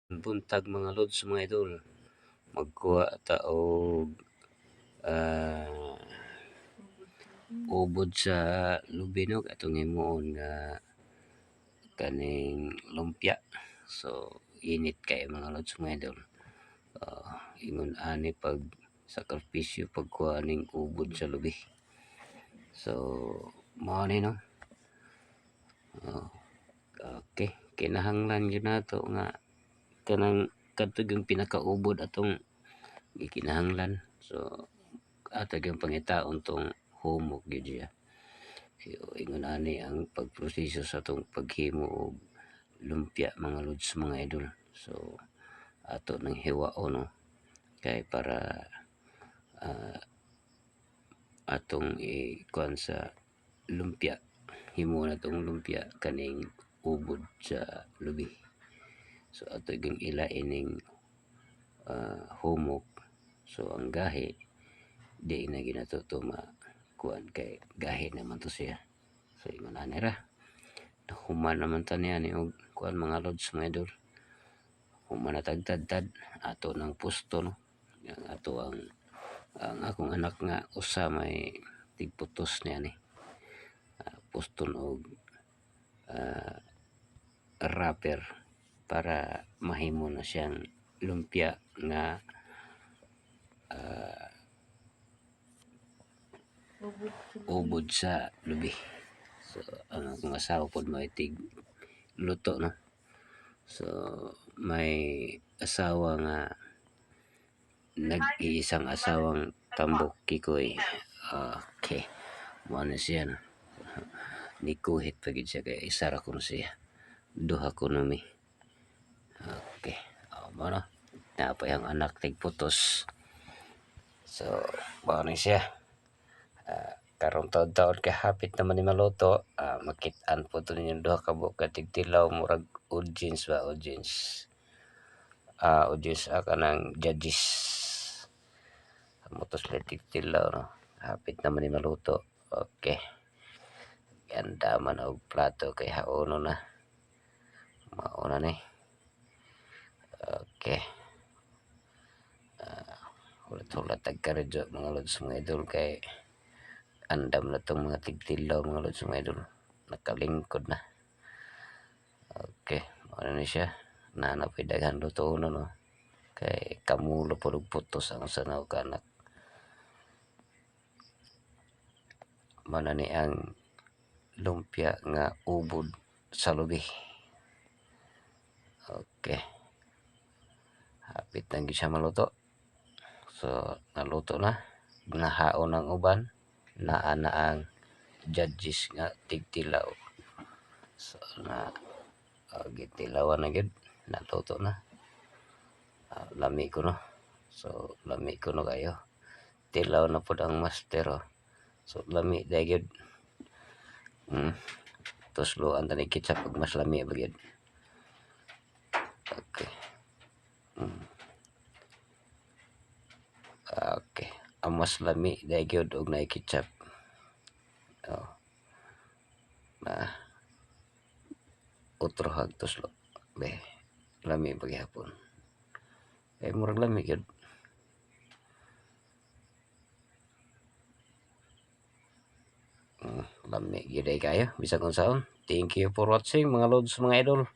Buntag mga lods mga idol, magkuha ta og ubod sa lubinog atong himuon nga kaning lumpia. So init kay mga lods mga idol. Ingon ani pag sakripisyo pagkuha ning ubod sa lubi. So mao ni no. Okay, kinahanglan gyud nato nga kanang kadtog yung pinakaubod atong gikinahanglan. So atag yung pangitaon tong humok gyud siya. So, ingon ani ang pagproseso sa atong paghimo og lumpia mga lods mga idol. So ato nang hiwaon no kay para atong ikuan sa lumpia, himo na tong lumpia kaning ubod sa lubi. So ato yung ilain ning humok. So ang gahi di na ginatuto kuan kay gahi naman to siya. So ingon ani ra, human naman ta niya ni og kuan mga lods mga idol. Human na tagtad ato ng pusto no. Yang ato ang akong anak nga usa may tigputos niya ni. Puston og wrapper para mahimo na siyang lumpia nga ubod sa lubi. So ang akong asawa pod maitig luto no. So may asawa nga nag-iisang asawang tambok kikoy. Okay, mo na siya no. Nikuhit pa gid siya kay isa ra kuno siya. Duha kuno mi. Okay. Mo na. Napay ang anak tigputos. So, mao ni siya. Karong taon-taon kay hapit naman ni maluto, makit-an po to ninyo duha ka buok tigtilaw murag audience ba audience. Audience kanang judges. Motos le tigtilaw no. Hapit naman ni maluto. Okay. Ganda man og plato kay haono na. Mauna ni. Okay. Hulat-hulat tagkaredyo mga lods mga idol kay andam na tong mga tigtilaw mga lods mga idol. Nakalingkod na. Okay. Mauna ni siya. Nanapay daghan luto no. Kay kamulo po putos ang sanaw kanak. Mana ni ang lumpia nga ubod sa lubi. Okay. Hapit na siya maluto. So naluto na. Nahaon ang uban. Naa na ang judges nga tigtilaw. So gitilawan na gid. Naluto na. Lami ko no. So lami ko no kayo. Tilaw na pod ang master oh. So lami dagid. Tusloan tani ketchup pag mas lami bagid. Okay. Okay. Ang mas lami dagid og nay ketchup. Utro hag tuslo. Be. Lami paghapon. Murag lami gid. Lami gid kayo bisag unsaon. Thank you for watching mga lods mga idol.